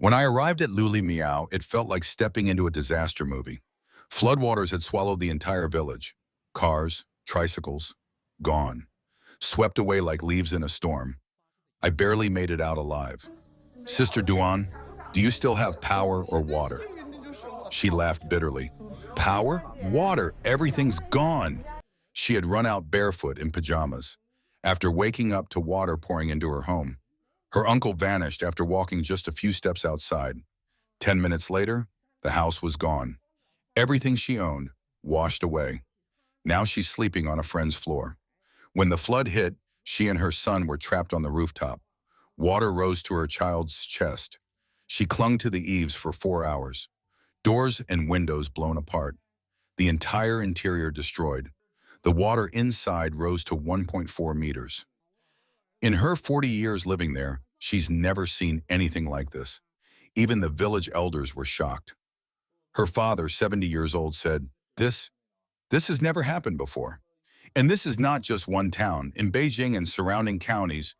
When I arrived at Liuli Miao, it felt like stepping into a disaster movie. Floodwaters had swallowed the entire village. Cars, tricycles, gone. Swept away like leaves in a storm. I barely made it out alive. Sister Duan, do you still have power or water? She laughed bitterly. Power? Water? Everything's gone. She had run out barefoot in pajamas, after waking up to water pouring into her home. Her uncle vanished after walking just a few steps outside. 10 minutes later, the house was gone. Everything she owned, washed away. Now she's sleeping on a friend's floor. When the flood hit, she and her son were trapped on the rooftop. Water rose to her child's chest. She clung to the eaves for 4 hours. Doors and windows blown apart. The entire interior destroyed. The water inside rose to 1.4 meters. In her 40 years living there, she's never seen anything like this. Even the village elders were shocked. Her father, 70 years old, said, This has never happened before. And this is not just one town. In Beijing and surrounding counties,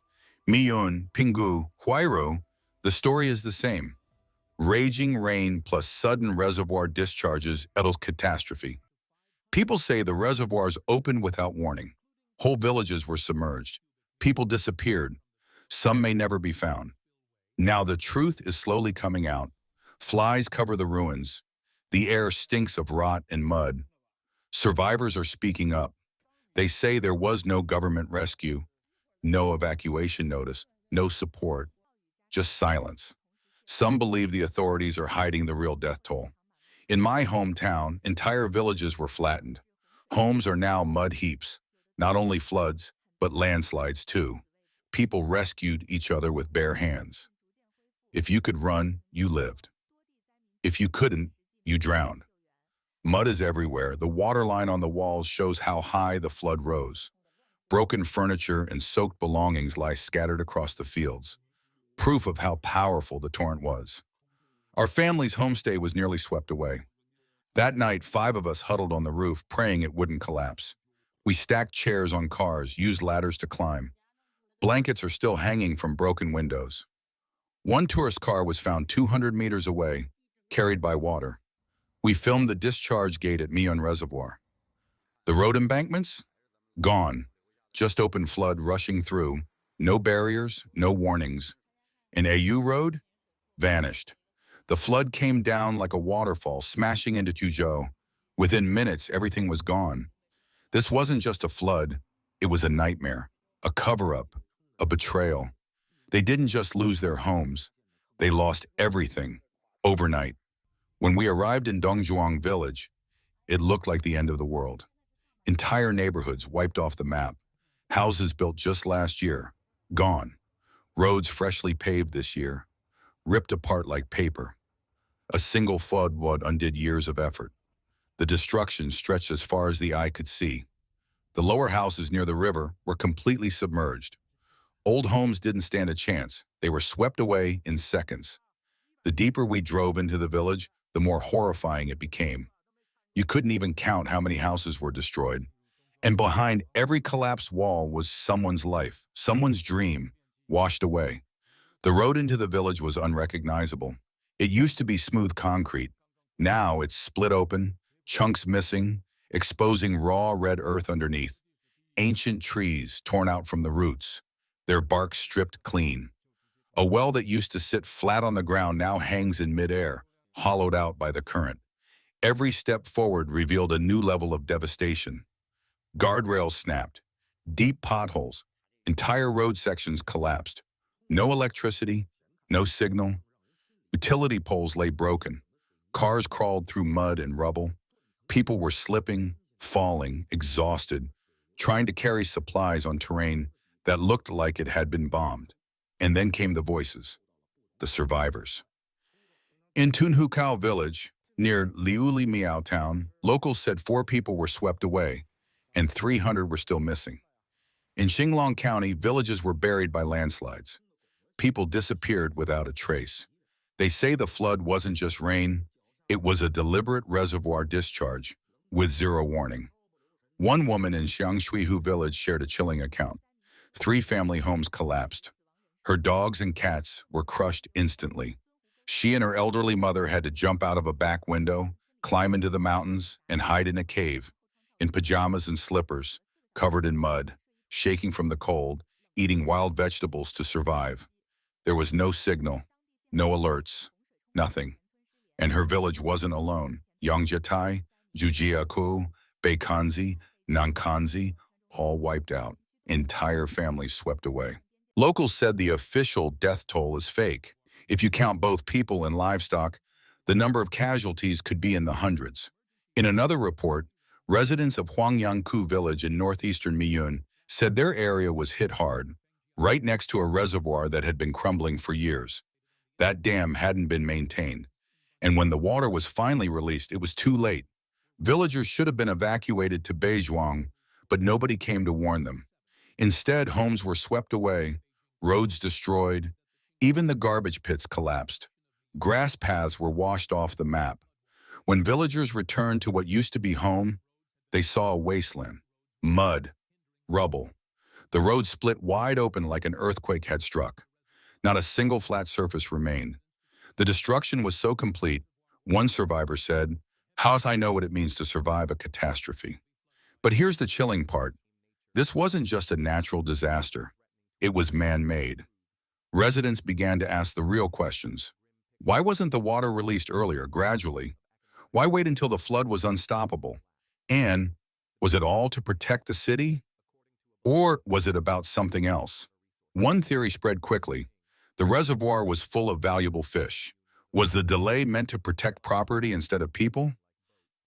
Miyun, Pinggu, Huairu, the story is the same. Raging rain plus sudden reservoir discharges equals catastrophe. People say the reservoirs opened without warning. Whole villages were submerged. People disappeared. Some may never be found. Now the truth is slowly coming out. Flies cover the ruins. The air stinks of rot and mud. Survivors are speaking up. They say there was no government rescue, no evacuation notice, no support, just silence. Some believe the authorities are hiding the real death toll. In my hometown, entire villages were flattened. Homes are now mud heaps, not only floods, but landslides too. People rescued each other with bare hands. If you could run, you lived. If you couldn't, you drowned. Mud is everywhere. The waterline on the walls shows how high the flood rose. Broken furniture and soaked belongings lie scattered across the fields. Proof of how powerful the torrent was. Our family's homestay was nearly swept away. That night, 5 of us huddled on the roof, praying it wouldn't collapse. We stacked chairs on cars, used ladders to climb. Blankets are still hanging from broken windows. One tourist car was found 200 meters away, carried by water. We filmed the discharge gate at Miyun Reservoir. The road embankments? Gone. Just open flood rushing through. No barriers, no warnings. An AU road? Vanished. The flood came down like a waterfall, smashing into Tuzhou. Within minutes, everything was gone. This wasn't just a flood. It was a nightmare, a cover-up, a betrayal. They didn't just lose their homes. They lost everything, overnight. When we arrived in Dongzhuang village, it looked like the end of the world. Entire neighborhoods wiped off the map. Houses built just last year, gone. Roads freshly paved this year, ripped apart like paper. A single flood undid years of effort. The destruction stretched as far as the eye could see. The lower houses near the river were completely submerged. Old homes didn't stand a chance. They were swept away in seconds. The deeper we drove into the village, the more horrifying it became. You couldn't even count how many houses were destroyed. And behind every collapsed wall was someone's life, someone's dream, washed away. The road into the village was unrecognizable. It used to be smooth concrete. Now it's split open, chunks missing, exposing raw red earth underneath. Ancient trees torn out from the roots, their bark stripped clean. A well that used to sit flat on the ground now hangs in midair, hollowed out by the current. Every step forward revealed a new level of devastation. Guardrails snapped, deep potholes, entire road sections collapsed. No electricity, no signal. Utility poles lay broken. Cars crawled through mud and rubble. People were slipping, falling, exhausted, trying to carry supplies on terrain that looked like it had been bombed. And then came the voices, the survivors. In Tunhukao village, near Liuli Miao town, locals said 4 people were swept away, and 300 were still missing. In Xinglong County, villages were buried by landslides. People disappeared without a trace. They say the flood wasn't just rain, it was a deliberate reservoir discharge with zero warning. One woman in Xiangshuihu village shared a chilling account. 3 family homes collapsed. Her dogs and cats were crushed instantly. She and her elderly mother had to jump out of a back window, climb into the mountains, and hide in a cave, in pajamas and slippers, covered in mud, shaking from the cold, eating wild vegetables to survive. There was no signal, no alerts, nothing. And her village wasn't alone. Yangjiatai, Jujiakou, Beikanzi, Nankanzi, all wiped out. Entire families swept away. Locals said the official death toll is fake. If you count both people and livestock, the number of casualties could be in the hundreds. In another report, residents of Huangyangkou village in northeastern Miyun said their area was hit hard, right next to a reservoir that had been crumbling for years. That dam hadn't been maintained, and when the water was finally released, it was too late. Villagers should have been evacuated to Beijing, but nobody came to warn them. Instead, homes were swept away, roads destroyed, even the garbage pits collapsed. Grass paths were washed off the map. When villagers returned to what used to be home, they saw a wasteland. Mud, rubble. The road split wide open like an earthquake had struck. Not a single flat surface remained. The destruction was so complete, one survivor said, "How's I know what it means to survive a catastrophe?" But here's the chilling part. This wasn't just a natural disaster. It was man-made. Residents began to ask the real questions. Why wasn't the water released earlier, gradually? Why wait until the flood was unstoppable? And was it all to protect the city? Or was it about something else? One theory spread quickly. The reservoir was full of valuable fish. Was the delay meant to protect property instead of people?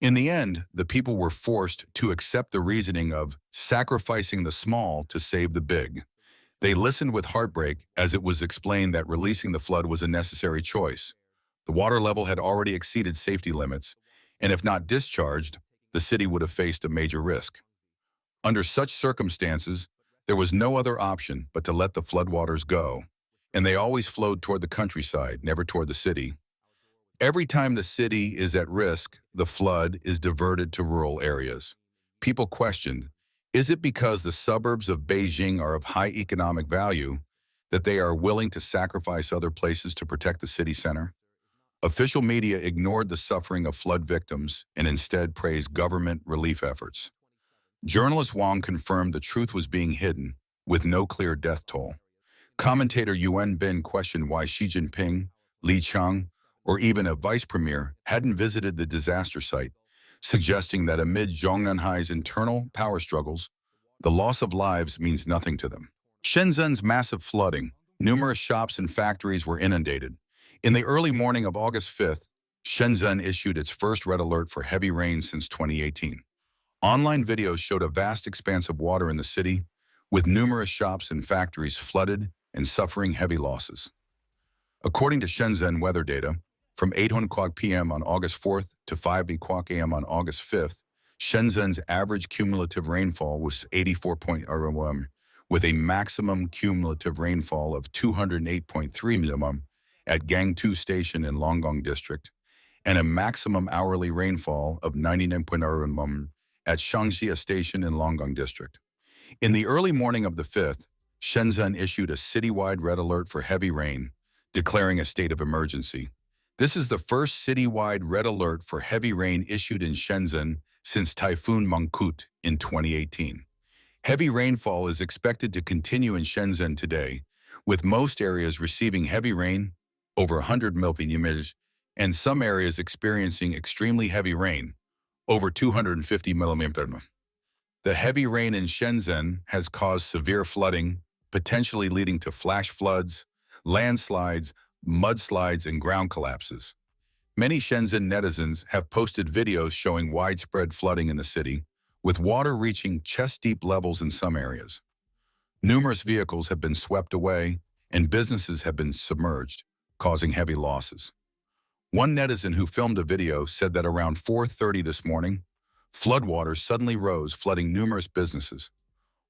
In the end, the people were forced to accept the reasoning of sacrificing the small to save the big. They listened with heartbreak as it was explained that releasing the flood was a necessary choice. The water level had already exceeded safety limits, and if not discharged, the city would have faced a major risk. Under such circumstances, there was no other option but to let the floodwaters go, and they always flowed toward the countryside, never toward the city. Every time the city is at risk, the flood is diverted to rural areas. People questioned, is it because the suburbs of Beijing are of high economic value that they are willing to sacrifice other places to protect the city center? Official media ignored the suffering of flood victims and instead praised government relief efforts. Journalist Wang confirmed the truth was being hidden, with no clear death toll. Commentator Yuan Bin questioned why Xi Jinping, Li Chang, or even a vice premier hadn't visited the disaster site, suggesting that amid Zhongnanhai's internal power struggles, the loss of lives means nothing to them. Shenzhen's massive flooding, numerous shops and factories were inundated. In the early morning of August 5th, Shenzhen issued its first red alert for heavy rain since 2018. Online videos showed a vast expanse of water in the city, with numerous shops and factories flooded and suffering heavy losses. According to Shenzhen weather data, from 8:00 p.m. on August 4th to 5:00 a.m. on August 5th, Shenzhen's average cumulative rainfall was 84.0 mm, with a maximum cumulative rainfall of 208.3 mm at Gangtu Station in Longgong District, and a maximum hourly rainfall of 99.0 mm at Shangxia Station in Longgong District. In the early morning of the 5th, Shenzhen issued a citywide red alert for heavy rain, declaring a state of emergency. This is the first citywide red alert for heavy rain issued in Shenzhen since Typhoon Mangkhut in 2018. Heavy rainfall is expected to continue in Shenzhen today, with most areas receiving heavy rain, over 100 mm, and some areas experiencing extremely heavy rain, over 250 mm. The heavy rain in Shenzhen has caused severe flooding, potentially leading to flash floods, landslides, mudslides, and ground collapses. Many Shenzhen netizens have posted videos showing widespread flooding in the city, with water reaching chest-deep levels in some areas. Numerous vehicles have been swept away, and businesses have been submerged, causing heavy losses. One netizen who filmed a video said that around 4:30 this morning, floodwaters suddenly rose, flooding numerous businesses.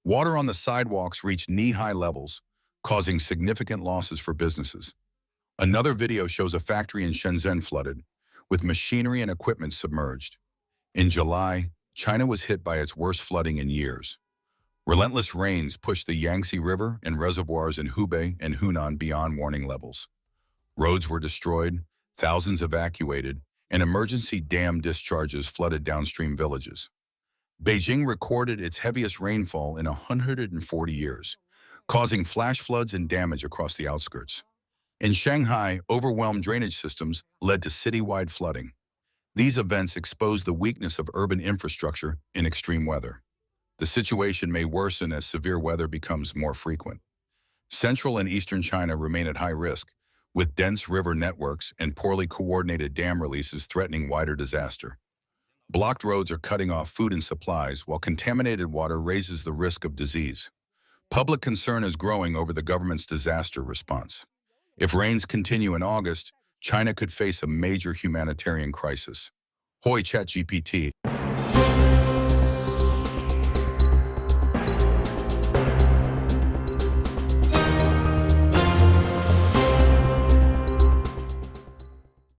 Water on the sidewalks reached knee-high levels, causing significant losses for businesses. Another video shows a factory in Shenzhen flooded, with machinery and equipment submerged. In July, China was hit by its worst flooding in years. Relentless rains pushed the Yangtze River and reservoirs in Hubei and Hunan beyond warning levels. Roads were destroyed, thousands evacuated, and emergency dam discharges flooded downstream villages. Beijing recorded its heaviest rainfall in 140 years, causing flash floods and damage across the outskirts. In Shanghai, overwhelmed drainage systems led to citywide flooding. These events exposed the weakness of urban infrastructure in extreme weather. The situation may worsen as severe weather becomes more frequent. Central and eastern China remain at high risk, with dense river networks and poorly coordinated dam releases threatening wider disaster. Blocked roads are cutting off food and supplies, while contaminated water raises the risk of disease. Public concern is growing over the government's disaster response. If rains continue in August, China could face a major humanitarian crisis. Hoi ChatGPT.